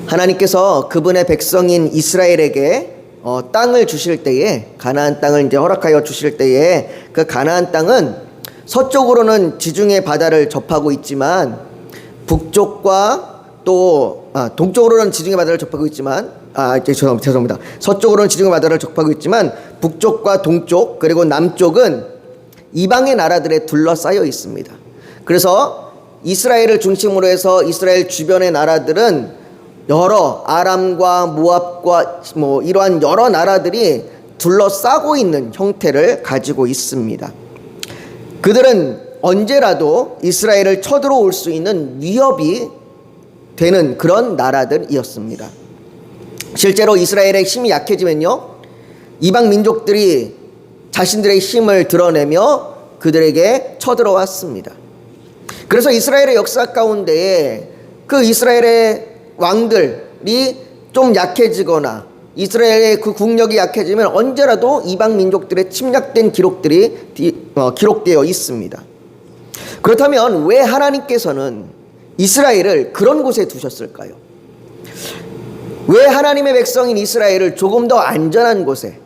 하나님께서 그분의 백성인 이스라엘에게 땅을 주실 때에, 가나안 땅을 이제 허락하여 주실 때에, 그 가나안 땅은 서쪽으로는 지중해 바다를 접하고 있지만 북쪽과 또 동쪽으로는 지중해 바다를 접하고 있지만 죄송합니다. 서쪽으로는 지중해 바다를 접하고 있지만 북쪽과 동쪽 그리고 남쪽은 이방의 나라들에 둘러싸여 있습니다. 그래서 이스라엘을 중심으로 해서 이스라엘 주변의 나라들은 여러 아람과 모압과 이러한 여러 나라들이 둘러싸고 있는 형태를 가지고 있습니다. 그들은 언제라도 이스라엘을 쳐들어올 수 있는 위협이 되는 그런 나라들이었습니다. 실제로 이스라엘의 힘이 약해지면요, 이방 민족들이 자신들의 힘을 드러내며 그들에게 쳐들어왔습니다. 그래서 이스라엘의 역사 가운데에 그 이스라엘의 왕들이 좀 약해지거나 이스라엘의 그 국력이 약해지면 언제라도 이방 민족들의 침략된 기록들이 기록되어 있습니다. 그렇다면 왜 하나님께서는 이스라엘을 그런 곳에 두셨을까요? 왜 하나님의 백성인 이스라엘을 조금 더 안전한 곳에,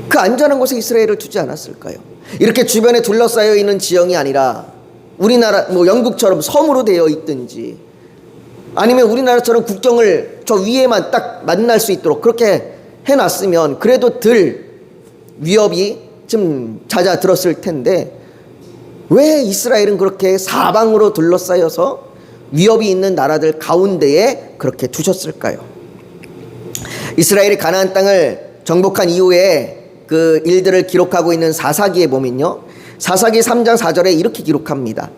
그 안전한 곳에 이스라엘을 두지 않았을까요? 이렇게 주변에 둘러싸여 있는 지형이 아니라 우리나라 영국처럼 섬으로 되어 있든지, 아니면 우리나라처럼 국경을 저 위에만 딱 만날 수 있도록 그렇게 해놨으면 그래도 덜 위협이 좀 잦아들었을 텐데, 왜 이스라엘은 그렇게 사방으로 둘러싸여서 위협이 있는 나라들 가운데에 그렇게 두셨을까요? 이스라엘이 가나안 땅을 정복한 이후에 그 일들을 기록하고 있는 사사기에 보면요, 사사기 3장 4절에 이렇게 기록합니다.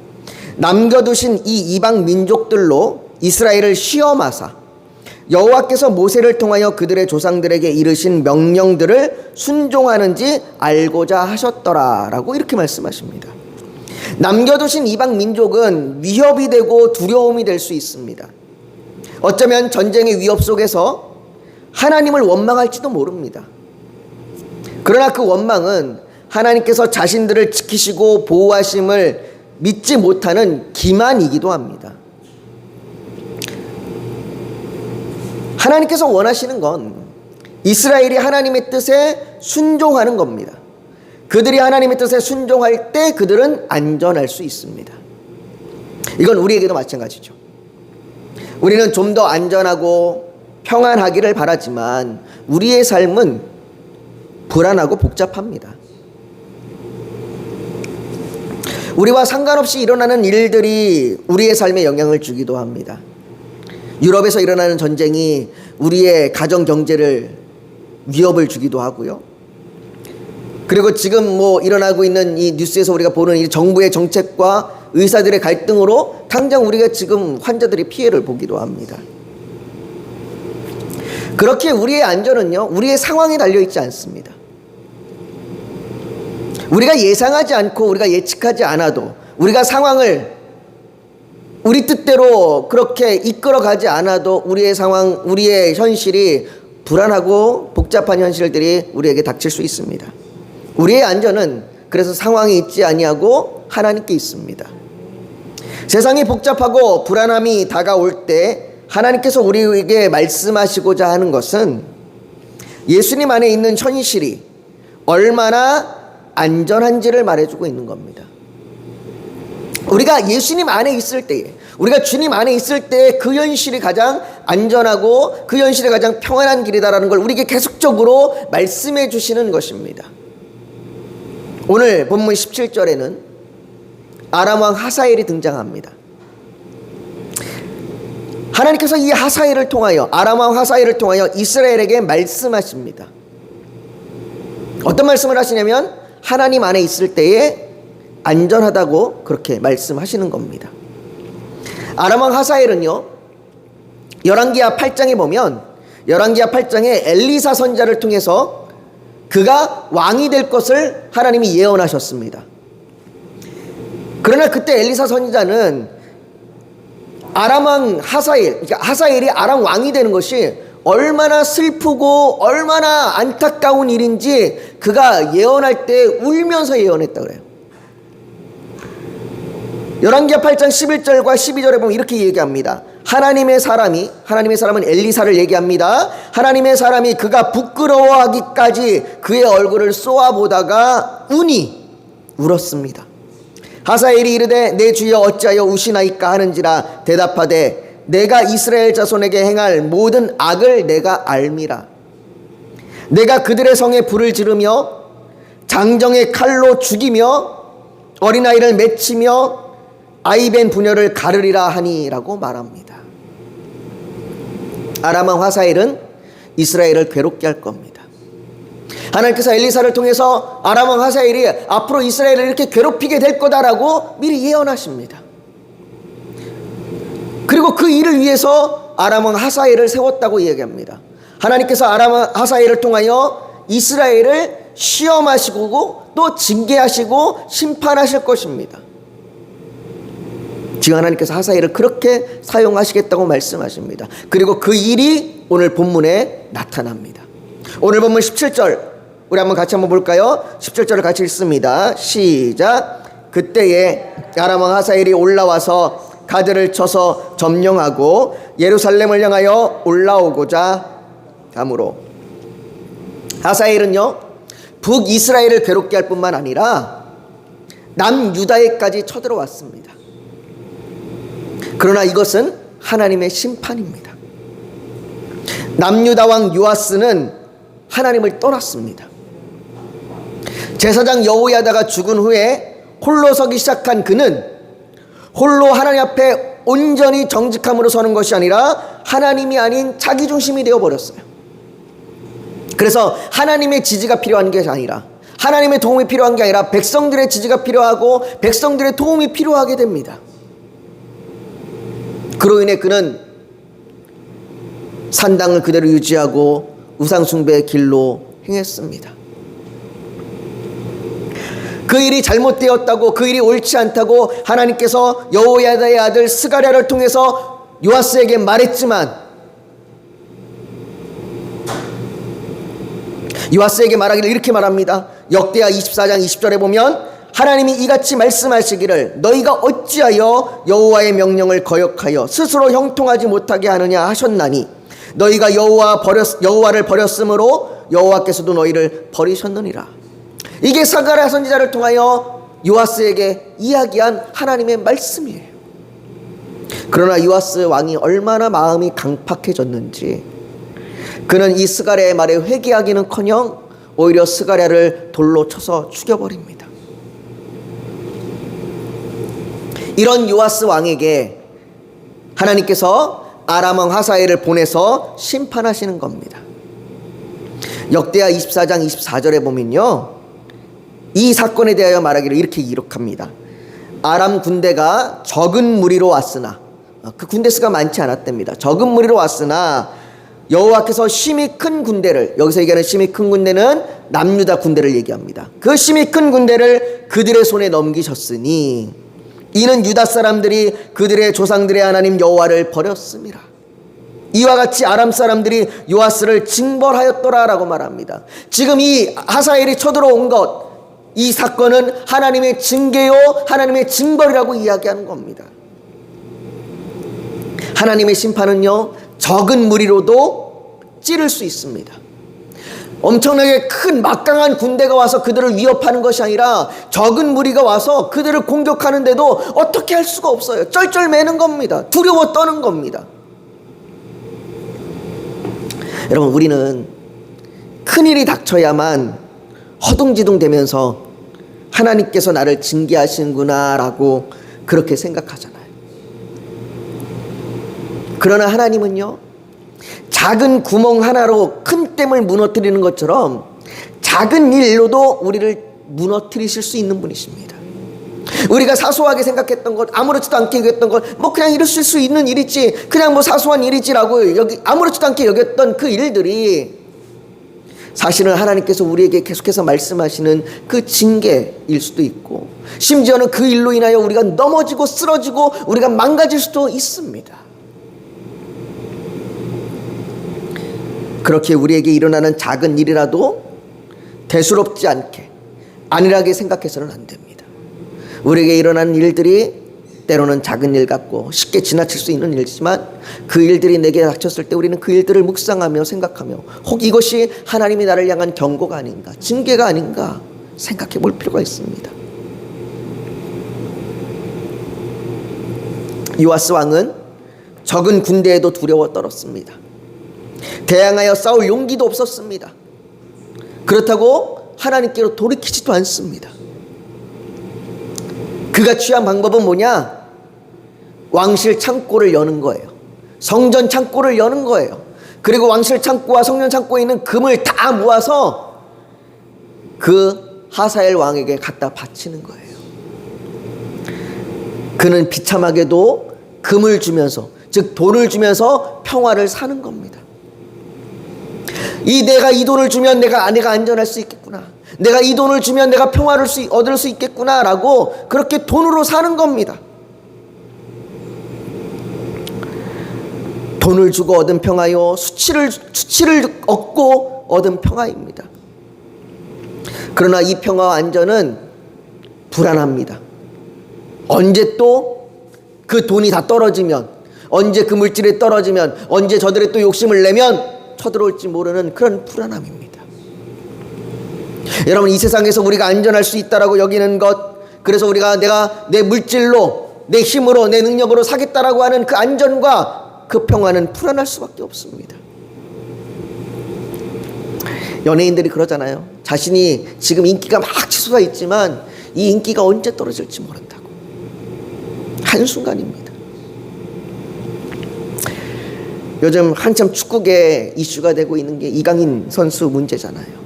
남겨두신 이 이방 민족들로 이스라엘을 시험하사 여호와께서 모세를 통하여 그들의 조상들에게 이르신 명령들을 순종하는지 알고자 하셨더라 라고 이렇게 말씀하십니다. 남겨두신 이방 민족은 위협이 되고 두려움이 될 수 있습니다. 어쩌면 전쟁의 위협 속에서 하나님을 원망할지도 모릅니다. 그러나 그 원망은 하나님께서 자신들을 지키시고 보호하심을 믿지 못하는 기만이기도 합니다. 하나님께서 원하시는 건 이스라엘이 하나님의 뜻에 순종하는 겁니다. 그들이 하나님의 뜻에 순종할 때 그들은 안전할 수 있습니다. 이건 우리에게도 마찬가지죠. 우리는 좀 더 안전하고 평안하기를 바라지만 우리의 삶은 불안하고 복잡합니다. 우리와 상관없이 일어나는 일들이 우리의 삶에 영향을 주기도 합니다. 유럽에서 일어나는 전쟁이 우리의 가정 경제를 위협을 주기도 하고요. 그리고 지금 일어나고 있는 이 뉴스에서 우리가 보는 이 정부의 정책과 의사들의 갈등으로 당장 우리가 지금 환자들이 피해를 보기도 합니다. 그렇게 우리의 안전은요, 우리의 상황에 달려있지 않습니다. 우리가 예상하지 않고 우리가 예측하지 않아도, 우리가 상황을 우리 뜻대로 그렇게 이끌어가지 않아도 우리의 상황, 우리의 현실이 불안하고 복잡한 현실들이 우리에게 닥칠 수 있습니다. 우리의 안전은 그래서 상황이 있지 아니하고 하나님께 있습니다. 세상이 복잡하고 불안함이 다가올 때 하나님께서 우리에게 말씀하시고자 하는 것은 예수님 안에 있는 현실이 얼마나 안전한지를 말해주고 있는 겁니다. 우리가 예수님 안에 있을 때에, 우리가 주님 안에 있을 때 그 현실이 가장 안전하고 그 현실이 가장 평안한 길이다라는 걸 우리에게 계속적으로 말씀해 주시는 것입니다. 오늘 본문 17절에는 아람 왕 하사엘이 등장합니다. 하나님께서 이 하사엘을 통하여, 아람 왕 하사엘을 통하여 이스라엘에게 말씀하십니다. 어떤 말씀을 하시냐면 하나님 안에 있을 때에 안전하다고 그렇게 말씀하시는 겁니다. 아람 왕 하사엘은요, 열왕기하 8장에 보면 열왕기하 8장에 엘리사 선지자를 통해서 그가 왕이 될 것을 하나님이 예언하셨습니다. 그러나 그때 엘리사 선지자는 아람 왕 하사엘, 그러니까 하사엘이 아람 왕이 되는 것이 얼마나 슬프고 얼마나 안타까운 일인지 그가 예언할 때 울면서 예언했다 그래요. 열왕기하 8장 11절과 12절에 보면 이렇게 얘기합니다. 하나님의 사람은 엘리사를 얘기합니다. 하나님의 사람이 그가 부끄러워하기까지 그의 얼굴을 쏘아보다가 운이 울었습니다. 하사엘이 이르되 내 주여 어찌하여 우시나이까 하는지라 대답하되 내가 이스라엘 자손에게 행할 모든 악을 내가 알미라. 내가 그들의 성에 불을 지르며 장정의 칼로 죽이며 어린아이를 맺히며 아이벤 부녀를 가르리라 하니라고 말합니다. 아람 왕 하사엘은 이스라엘을 괴롭게 할 겁니다. 하나님께서 엘리사를 통해서 아람 왕 하사엘이 앞으로 이스라엘을 이렇게 괴롭히게 될 거다라고 미리 예언하십니다. 그리고 그 일을 위해서 아람 왕 하사엘을 세웠다고 이야기합니다. 하나님께서 아람 왕 하사엘을 통하여 이스라엘을 시험하시고 또 징계하시고 심판하실 것입니다. 지금 하나님께서 하사엘을 그렇게 사용하시겠다고 말씀하십니다. 그리고 그 일이 오늘 본문에 나타납니다. 오늘 본문 17절 우리 같이 한번 볼까요? 17절을 같이 읽습니다. 시작. 그때에 아람 왕 하사엘이 올라와서 가드를 쳐서 점령하고 예루살렘을 향하여 올라오고자 하므로. 하사엘은요 북이스라엘을 괴롭게 할 뿐만 아니라 남유다에까지 쳐들어왔습니다. 그러나 이것은 하나님의 심판입니다. 남유다 왕 요아스는 하나님을 떠났습니다. 제사장 여호야다가 죽은 후에 홀로 서기 시작한 그는 홀로 하나님 앞에 온전히 정직함으로 서는 것이 아니라 하나님이 아닌 자기 중심이 되어버렸어요. 그래서 하나님의 지지가 필요한 게 아니라 하나님의 도움이 필요한 게 아니라 백성들의 지지가 필요하고 백성들의 도움이 필요하게 됩니다. 그로 인해 그는 산당을 그대로 유지하고 우상숭배의 길로 행했습니다. 그 일이 잘못되었다고, 그 일이 옳지 않다고 하나님께서 여호야다의 아들 스가랴를 통해서 요아스에게 말했지만 요아스에게 말하기를 이렇게 말합니다. 역대하 24장 20절에 보면 하나님이 이같이 말씀하시기를 너희가 어찌하여 여호와의 명령을 거역하여 스스로 형통하지 못하게 하느냐 하셨나니 너희가 여호와를 버렸으므로 여호와께서도 너희를 버리셨느니라. 이게 스가랴 선지자를 통하여 요아스에게 이야기한 하나님의 말씀이에요. 그러나 요아스 왕이 얼마나 마음이 강팍해졌는지 그는 이 스가랴의 말에 회개하기는커녕 오히려 스가랴를 돌로 쳐서 죽여버립니다. 이런 요아스 왕에게 하나님께서 아람 왕 하사엘을 보내서 심판하시는 겁니다. 역대하 24장 24절에 보면요 이 사건에 대하여 말하기를 이렇게 기록합니다. 아람 군대가 적은 무리로 왔으나 그 군대 수가 많지 않았답니다. 적은 무리로 왔으나 여호와께서 심히 큰 군대를, 여기서 얘기하는 심히 큰 군대는 남유다 군대를 얘기합니다. 그 심히 큰 군대를 그들의 손에 넘기셨으니 이는 유다 사람들이 그들의 조상들의 하나님 여호와를 버렸습니다. 이와 같이 아람 사람들이 요아스를 징벌하였더라 라고 말합니다. 지금 이 하사엘이 쳐들어온 것, 이 사건은 하나님의 징계요 하나님의 징벌이라고 이야기하는 겁니다. 하나님의 심판은요 적은 무리로도 찌를 수 있습니다. 엄청나게 큰 막강한 군대가 와서 그들을 위협하는 것이 아니라 적은 무리가 와서 그들을 공격하는데도 어떻게 할 수가 없어요. 쩔쩔매는 겁니다. 두려워 떠는 겁니다. 여러분, 우리는 큰일이 닥쳐야만 허둥지둥 되면서 하나님께서 나를 징계하시는구나 라고 그렇게 생각하잖아요. 그러나 하나님은요 작은 구멍 하나로 큰 댐을 무너뜨리는 것처럼 작은 일로도 우리를 무너뜨리실 수 있는 분이십니다. 우리가 사소하게 생각했던 것, 아무렇지도 않게 여겼던 것, 뭐 그냥 이랬을 수 있는 일이지, 그냥 뭐 사소한 일이지라고 아무렇지도 않게 여겼던 그 일들이 사실은 하나님께서 우리에게 계속해서 말씀하시는 그 징계일 수도 있고, 심지어는 그 일로 인하여 우리가 넘어지고 쓰러지고 우리가 망가질 수도 있습니다. 그렇게 우리에게 일어나는 작은 일이라도 대수롭지 않게 안일하게 생각해서는 안 됩니다. 우리에게 일어나는 일들이 때로는 작은 일 같고 쉽게 지나칠 수 있는 일이지만 그 일들이 내게 닥쳤을 때 우리는 그 일들을 묵상하며 생각하며 혹 이것이 하나님이 나를 향한 경고가 아닌가, 징계가 아닌가 생각해 볼 필요가 있습니다. 요아스 왕은 적은 군대에도 두려워 떨었습니다. 대항하여 싸울 용기도 없었습니다. 그렇다고 하나님께로 돌이키지도 않습니다. 그가 취한 방법은 뭐냐? 왕실 창고를 여는 거예요. 성전 창고를 여는 거예요. 그리고 왕실 창고와 성전 창고에 있는 금을 다 모아서 그 하사엘 왕에게 갖다 바치는 거예요. 그는 비참하게도 금을 주면서, 즉 돈을 주면서 평화를 사는 겁니다. 내가 이 돈을 주면 내가 안전할 수 있겠구나, 내가 이 돈을 주면 내가 평화를 얻을 수 있겠구나 라고 그렇게 돈으로 사는 겁니다. 돈을 주고 얻은 평화요, 수치를 얻고 얻은 평화입니다. 그러나 이 평화와 안전은 불안합니다. 언제 또 그 돈이 다 떨어지면, 언제 그 물질이 떨어지면, 언제 저들의 또 욕심을 내면 쳐들어올지 모르는 그런 불안함입니다. 여러분, 이 세상에서 우리가 안전할 수 있다라고 여기는 것, 그래서 우리가 내가 내 물질로, 내 힘으로, 내 능력으로 사겠다라고 하는 그 안전과 그 평화는 불안할 수밖에 없습니다. 연예인들이 그러잖아요. 자신이 지금 인기가 막 치솟아 있지만 이 인기가 언제 떨어질지 모른다고. 한순간입니다. 요즘 한참 축구계 이슈가 되고 있는 게 이강인 선수 문제잖아요.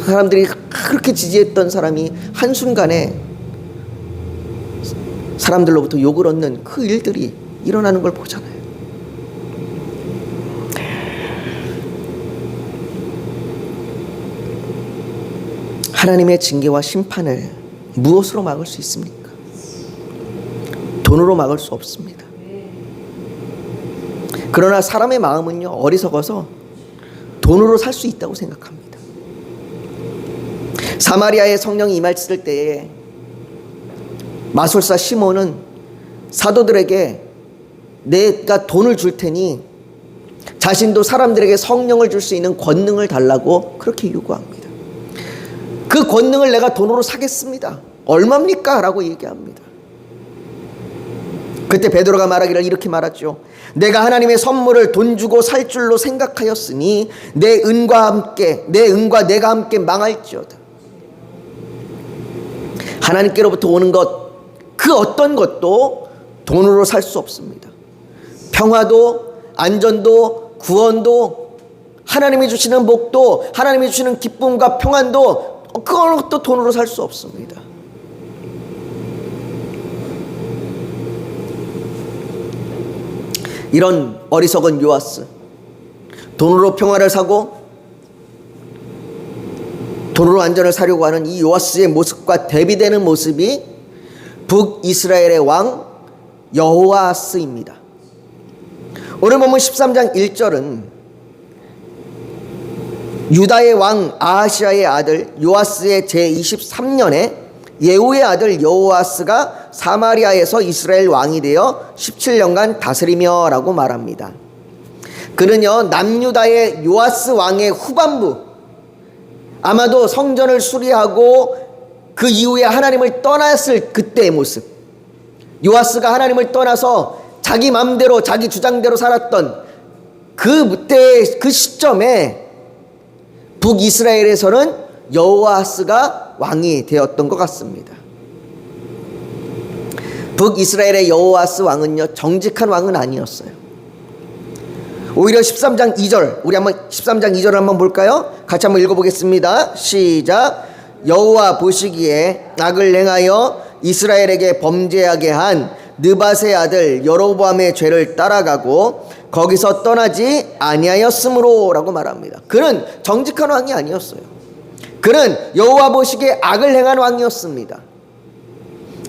사람들이 그렇게 지지했던 사람이 한순간에 사람들로부터 욕을 얻는 그 일들이 일어나는 걸 보잖아요. 하나님의 징계와 심판을 무엇으로 막을 수 있습니까? 돈으로 막을 수 없습니다. 그러나 사람의 마음은요, 어리석어서 돈으로 살 수 있다고 생각합니다. 사마리아에 성령이 임했을 때에 마술사 시몬은 사도들에게 내가 돈을 줄 테니 자신도 사람들에게 성령을 줄 수 있는 권능을 달라고 그렇게 요구합니다. 그 권능을 내가 돈으로 사겠습니다. 얼마입니까? 라고 얘기합니다. 그때 베드로가 말하기를 이렇게 말하죠. 내가 하나님의 선물을 돈 주고 살 줄로 생각하였으니 내 은과 내가 함께 망할지어다. 하나님께로부터 오는 것, 그 어떤 것도 돈으로 살 수 없습니다. 평화도, 안전도, 구원도, 하나님이 주시는 복도, 하나님이 주시는 기쁨과 평안도, 그것도 돈으로 살 수 없습니다. 이런 어리석은 요아스, 돈으로 평화를 사고 돈으로 안전을 사려고 하는 이 요아스의 모습과 대비되는 모습이 북이스라엘의 왕 여호아스입니다. 오늘 보면 13장 1절은 유다의 왕 아하시아의 아들 요아스의 제23년에 예후의 아들 여호아스가 사마리아에서 이스라엘 왕이 되어 17년간 다스리며 라고 말합니다. 그는요, 남유다의 요아스 왕의 후반부, 아마도 성전을 수리하고 그 이후에 하나님을 떠났을 그때의 모습, 요아스가 하나님을 떠나서 자기 맘대로 자기 주장대로 살았던 그 시점에 북이스라엘에서는 여호아스가 왕이 되었던 것 같습니다. 북이스라엘의 여호아스 왕은요, 정직한 왕은 아니었어요. 오히려 13장 2절, 우리 한번 13장 2절을 한번 볼까요? 같이 한번 읽어보겠습니다. 시작. 여호와 보시기에 악을 행하여 이스라엘에게 범죄하게 한 느밧의 아들 여로보암의 죄를 따라가고 거기서 떠나지 아니하였으므로 라고 말합니다. 그는 정직한 왕이 아니었어요. 그는 여호와 보시기에 악을 행한 왕이었습니다.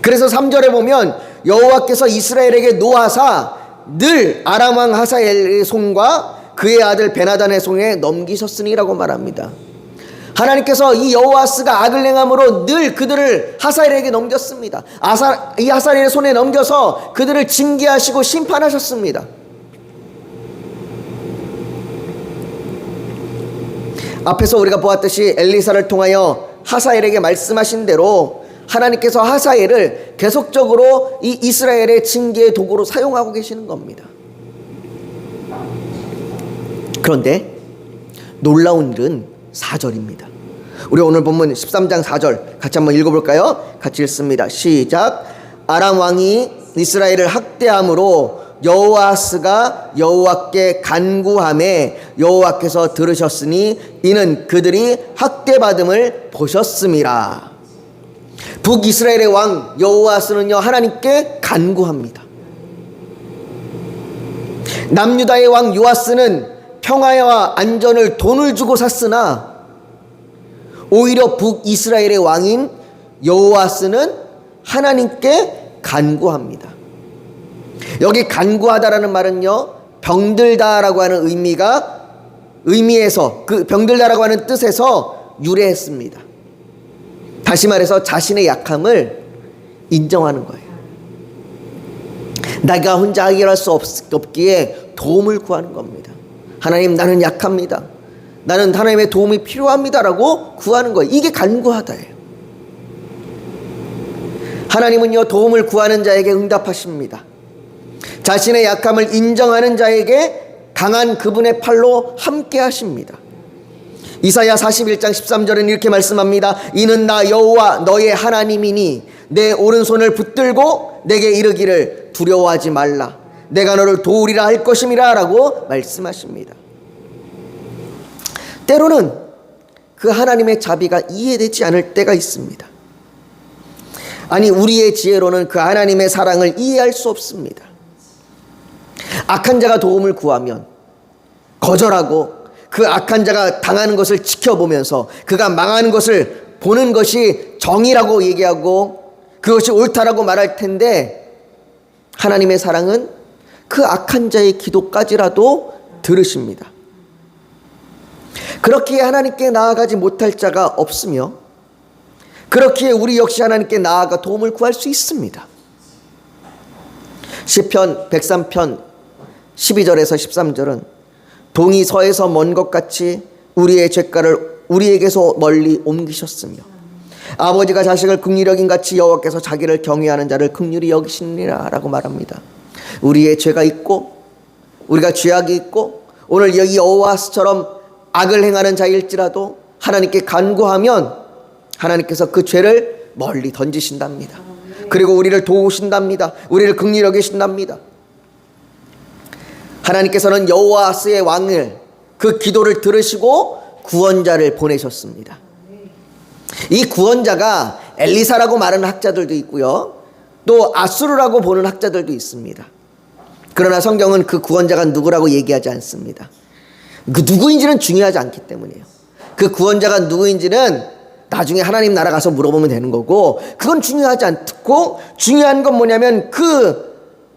그래서 3절에 보면 여호와께서 이스라엘에게 노하사 늘 아람 왕 하사엘의 손과 그의 아들 베나단의 손에 넘기셨으니라고 말합니다. 하나님께서 이 여호아스가 악을 행함으로 늘 그들을 하사엘에게 넘겼습니다. 이 하사엘의 손에 넘겨서 그들을 징계하시고 심판하셨습니다. 앞에서 우리가 보았듯이 엘리사를 통하여 하사엘에게 말씀하신 대로 하나님께서 하사엘을 계속적으로 이 이스라엘의 징계의 도구로 사용하고 계시는 겁니다. 그런데 놀라운 일은 4절입니다. 우리 오늘 본문 13장 4절 같이 한번 읽어볼까요? 같이 읽습니다. 시작. 아람 왕이 이스라엘을 학대함으로 여호아스가 여호와께 간구하매 여호와께서 들으셨으니 이는 그들이 학대받음을 보셨음이라. 북이스라엘의 왕 여호아스는요 하나님께 간구합니다. 남유다의 왕 요아스는 평화와 안전을 돈을 주고 샀으나 오히려 북이스라엘의 왕인 여호아스는 하나님께 간구합니다. 여기 간구하다라는 말은요 병들다라고 하는 의미에서 그 병들다라고 하는 뜻에서 유래했습니다. 다시 말해서 자신의 약함을 인정하는 거예요. 내가 혼자 해결할 수 없기에 도움을 구하는 겁니다. 하나님, 나는 약합니다. 나는 하나님의 도움이 필요합니다라고 구하는 거예요. 이게 간구하다예요. 하나님은요 도움을 구하는 자에게 응답하십니다. 자신의 약함을 인정하는 자에게 강한 그분의 팔로 함께 하십니다. 이사야 41장 13절은 이렇게 말씀합니다. 이는 나 여호와 너의 하나님이니 내 오른손을 붙들고 내게 이르기를 두려워하지 말라. 내가 너를 도우리라 할 것임이라 라고 말씀하십니다. 때로는 그 하나님의 자비가 이해되지 않을 때가 있습니다. 아니, 우리의 지혜로는 그 하나님의 사랑을 이해할 수 없습니다. 악한 자가 도움을 구하면 거절하고 그 악한 자가 당하는 것을 지켜보면서 그가 망하는 것을 보는 것이 정의라고 얘기하고 그것이 옳다라고 말할 텐데, 하나님의 사랑은 그 악한 자의 기도까지라도 들으십니다. 그렇기에 하나님께 나아가지 못할 자가 없으며, 그렇기에 우리 역시 하나님께 나아가 도움을 구할 수 있습니다. 시편 103편 12절에서 13절은 동이 서에서 먼 것 같이 우리의 죄가를 우리에게서 멀리 옮기셨으며 아버지가 자식을 긍휼히 여긴 같이 여호와께서 자기를 경외하는 자를 긍휼히 여기시니라 라고 말합니다. 우리의 죄가 있고 우리가 죄악이 있고 오늘 여기 여호와스처럼 악을 행하는 자일지라도 하나님께 간구하면 하나님께서 그 죄를 멀리 던지신답니다. 그리고 우리를 도우신답니다. 우리를 긍휼히 여기신답니다. 하나님께서는 여호아스의 왕을, 그 기도를 들으시고 구원자를 보내셨습니다. 이 구원자가 엘리사라고 말하는 학자들도 있고요, 또 아수르라고 보는 학자들도 있습니다. 그러나 성경은 그 구원자가 누구라고 얘기하지 않습니다. 그 누구인지는 중요하지 않기 때문이에요. 그 구원자가 누구인지는 나중에 하나님 나라 가서 물어보면 되는 거고, 그건 중요하지 않고, 중요한 건 뭐냐면 그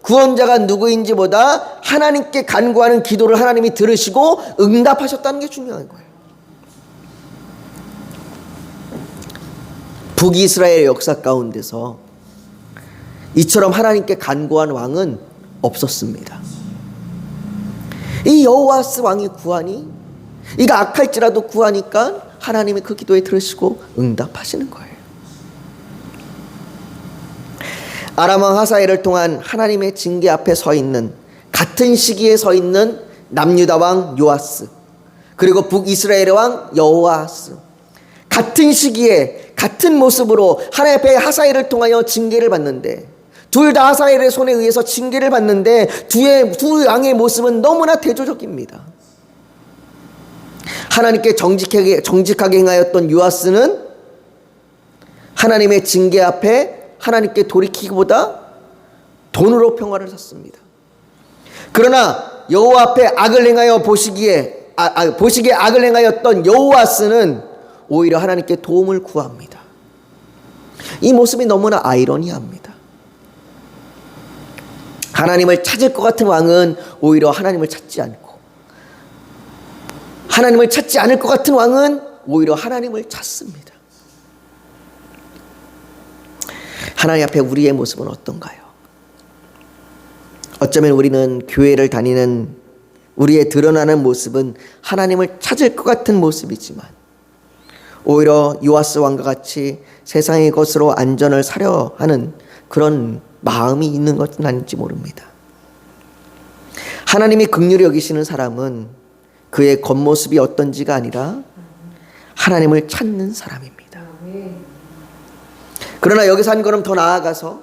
구원자가 누구인지보다 하나님께 간구하는 기도를 하나님이 들으시고 응답하셨다는 게 중요한 거예요. 북이스라엘의 역사 가운데서 이처럼 하나님께 간구한 왕은 없었습니다. 이 여호아스 왕이 구하니, 이가 악할지라도 구하니까 하나님이 그 기도에 들으시고 응답하시는 거예요. 아람 왕 하사엘을 통한 하나님의 징계 앞에 서 있는, 같은 시기에 서 있는 남유다 왕 요아스, 그리고 북이스라엘의 왕 여호아스, 같은 시기에 같은 모습으로 하나님 앞에 하사엘을 통하여 징계를 받는데, 둘 다 하사엘의 손에 의해서 징계를 받는데 두 왕의 모습은 너무나 대조적입니다. 하나님께 정직하게 행하였던 요아스는 하나님의 징계 앞에 하나님께 돌이키기보다 돈으로 평화를 샀습니다. 그러나 여호와 앞에 악을 행하여 보시기에 악을 행하였던 여호아스는 오히려 하나님께 도움을 구합니다. 이 모습이 너무나 아이러니합니다. 하나님을 찾을 것 같은 왕은 오히려 하나님을 찾지 않고, 하나님을 찾지 않을 것 같은 왕은 오히려 하나님을 찾습니다. 하나님 앞에 우리의 모습은 어떤가요? 어쩌면 우리는 교회를 다니는 우리의 드러나는 모습은 하나님을 찾을 것 같은 모습이지만 오히려 요아스 왕과 같이 세상의 것으로 안전을 사려 하는 그런 마음이 있는 것은 아닌지 모릅니다. 하나님이 긍휼히 여기시는 사람은 그의 겉모습이 어떤지가 아니라 하나님을 찾는 사람입니다. 그러나 여기서 한 걸음 더 나아가서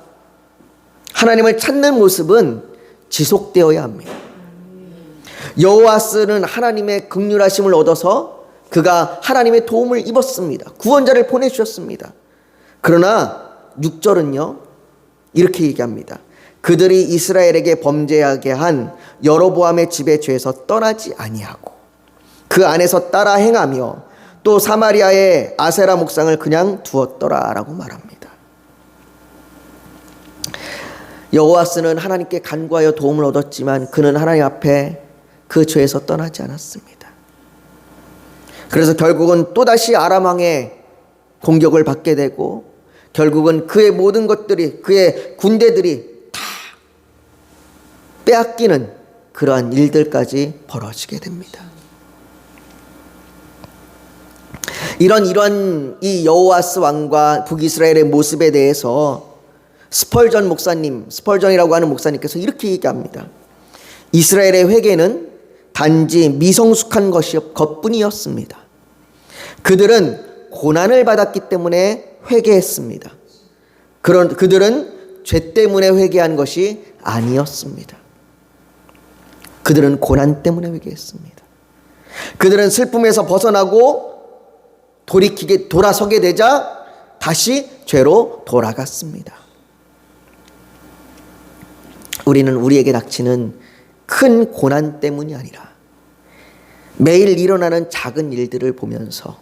하나님을 찾는 모습은 지속되어야 합니다. 여호와스는 하나님의 긍휼하심을 얻어서 그가 하나님의 도움을 입었습니다. 구원자를 보내주셨습니다. 그러나 6절은요 이렇게 얘기합니다. 그들이 이스라엘에게 범죄하게 한 여로보암의 집의 죄에서 떠나지 아니하고 그 안에서 따라 행하며 또 사마리아의 아세라 목상을 그냥 두었더라라고 말합니다. 여호와스는 하나님께 간구하여 도움을 얻었지만 그는 하나님 앞에 그 죄에서 떠나지 않았습니다. 그래서 결국은 또다시 아람 왕의 공격을 받게 되고 결국은 그의 모든 것들이 그의 군대들이 다 빼앗기는 그러한 일들까지 벌어지게 됩니다. 이런 이 여호와스 왕과 북이스라엘의 모습에 대해서 스펄전이라고 하는 목사님께서 이렇게 얘기합니다. 이스라엘의 회개는 단지 미성숙한 것뿐이었습니다. 그들은 고난을 받았기 때문에 회개했습니다. 그들은 죄 때문에 회개한 것이 아니었습니다. 그들은 고난 때문에 회개했습니다. 그들은 슬픔에서 벗어나고 돌아서게 되자 다시 죄로 돌아갔습니다. 우리는 우리에게 닥치는 큰 고난 때문이 아니라 매일 일어나는 작은 일들을 보면서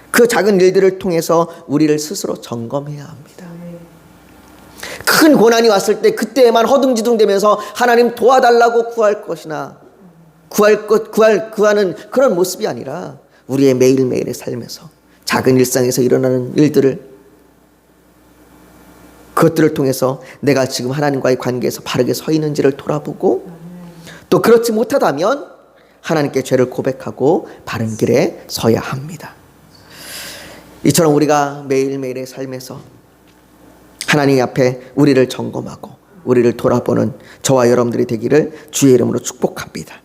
그 작은 일들을 통해서 우리를 스스로 점검해야 합니다. 큰 고난이 왔을 때 그때에만 허둥지둥대면서 하나님 도와달라고 구할 것이나 구하는 그런 모습이 아니라 우리의 매일매일의 삶에서 작은 일상에서 일어나는 그것들을 통해서 내가 지금 하나님과의 관계에서 바르게 서 있는지를 돌아보고 또 그렇지 못하다면 하나님께 죄를 고백하고 바른 길에 서야 합니다. 이처럼 우리가 매일매일의 삶에서 하나님 앞에 우리를 점검하고 우리를 돌아보는 저와 여러분들이 되기를 주의 이름으로 축복합니다.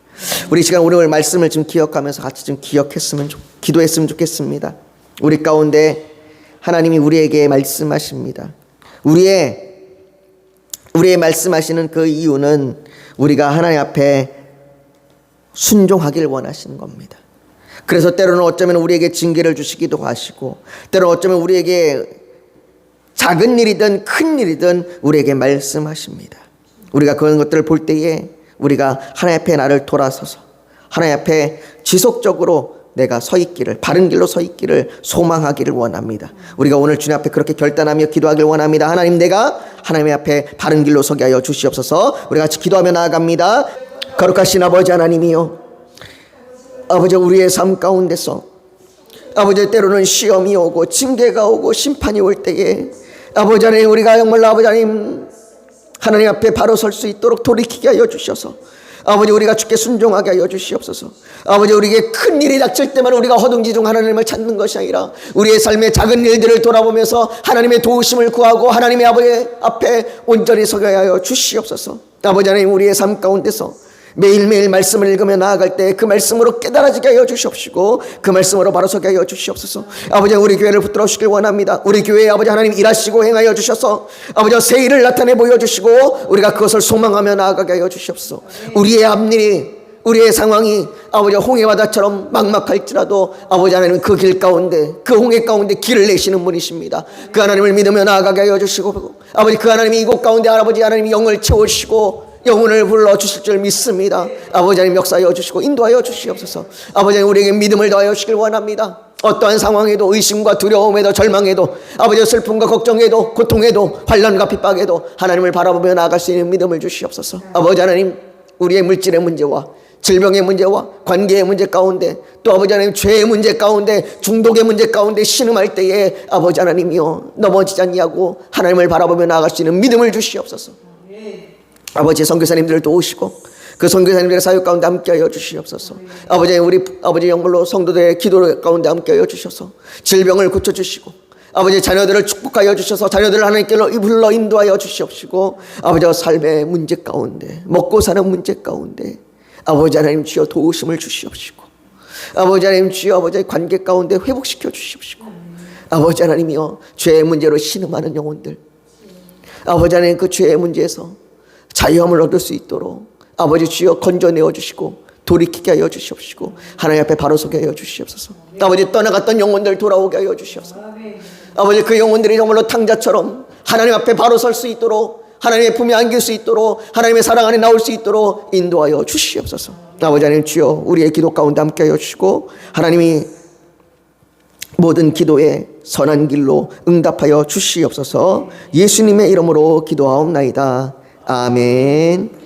우리 시간 오늘 말씀을 좀 기억하면서 같이 좀 기도했으면 좋겠습니다. 우리 가운데 하나님이 우리에게 말씀하십니다. 우리의 말씀하시는 그 이유는 우리가 하나님 앞에 순종하길 원하시는 겁니다. 그래서 때로는 어쩌면 우리에게 징계를 주시기도 하시고 때로는 어쩌면 우리에게 작은 일이든 큰 일이든 우리에게 말씀하십니다. 우리가 그런 것들을 볼 때에 우리가 하나님 앞에 나를 돌아서서 하나님 앞에 지속적으로 내가 서 있기를 바른 길로 서 있기를 소망하기를 원합니다. 우리가 오늘 주님 앞에 그렇게 결단하며 기도하기를 원합니다. 하나님 내가 하나님 앞에 바른 길로 서게 하여 주시옵소서. 우리 같이 기도하며 나아갑니다. 거룩하신 아버지 하나님이요, 아버지 우리의 삶 가운데서 아버지 때로는 시험이 오고 징계가 오고 심판이 올 때에 아버지 하나님 우리가 정말 아버지 하나님 앞에 바로 설 수 있도록 돌이키게 하여 주셔서 아버지 우리가 주께 순종하게 하여 주시옵소서. 아버지 우리에게 큰 일이 닥칠 때만 우리가 허둥지둥 하나님을 찾는 것이 아니라 우리의 삶의 작은 일들을 돌아보면서 하나님의 도우심을 구하고 하나님의 아버지 앞에 온전히 서게 하여 주시옵소서. 아버지 하나님 우리의 삶 가운데서 매일매일 말씀을 읽으며 나아갈 때 그 말씀으로 깨달아지게 하여 주시옵시고 그 말씀으로 바로 서게 하여 주시옵소서. 아버지 우리 교회를 붙들어 주시길 원합니다. 우리 교회에 아버지 하나님 일하시고 행하여 주셔서 아버지 새 일을 나타내 보여주시고 우리가 그것을 소망하며 나아가게 하여 주시옵소서. 우리의 앞일이 우리의 상황이 아버지 홍해와 바다처럼 막막할지라도 아버지 하나님 그 길 가운데 그 홍해 가운데 길을 내시는 분이십니다. 그 하나님을 믿으며 나아가게 하여 주시고 아버지 그 하나님이 이곳 가운데 아버지 하나님 영을 채우시고 영혼을 불러주실 줄 믿습니다. 아버지 하나님 역사하여 주시고 인도하여 주시옵소서. 아버지 하나님 우리에게 믿음을 더하여 주시길 원합니다. 어떠한 상황에도 의심과 두려움에도 절망에도 아버지 슬픔과 걱정에도 고통에도 환난과 핍박에도 하나님을 바라보며 나아갈 수 있는 믿음을 주시옵소서. 아버지 하나님 우리의 물질의 문제와 질병의 문제와 관계의 문제 가운데 또 아버지 하나님 죄의 문제 가운데 중독의 문제 가운데 신음할 때에 아버지 하나님이여 넘어지지 않냐고 하나님을 바라보며 나아갈 수 있는 믿음을 주시옵소서. 아버지 선교사님들을 도우시고 그 선교사님들의 사역 가운데 함께하여 주시옵소서. 아버지 우리 아버지 영물로 성도들의 기도 가운데 함께하여 주셔서 질병을 고쳐주시고 아버지 자녀들을 축복하여 주셔서 자녀들을 하나님께로 불러 인도하여 주시옵시고 아버지 삶의 문제 가운데 먹고 사는 문제 가운데 아버지 하나님 주여 도우심을 주시옵시고 아버지 하나님 주여 아버지의 관계 가운데 회복시켜 주시옵시고 아버지 하나님이여 죄의 문제로 신음하는 영혼들 아버지 하나님 그 죄의 문제에서 자유함을 얻을 수 있도록 아버지 주여 건져내어 주시고 돌이키게 하여 주시옵시고 하나님 앞에 바로 서게 하여 주시옵소서. 아버지 떠나갔던 영혼들 돌아오게 하여 주시옵소서. 아버지 그 영혼들이 정말로 탕자처럼 하나님 앞에 바로 설 수 있도록 하나님의 품에 안길 수 있도록 하나님의 사랑 안에 나올 수 있도록 인도하여 주시옵소서. 아버지 하나님 주여 우리의 기도 가운데 함께 하여 주시고 하나님이 모든 기도에 선한 길로 응답하여 주시옵소서. 예수님의 이름으로 기도하옵나이다. 아멘.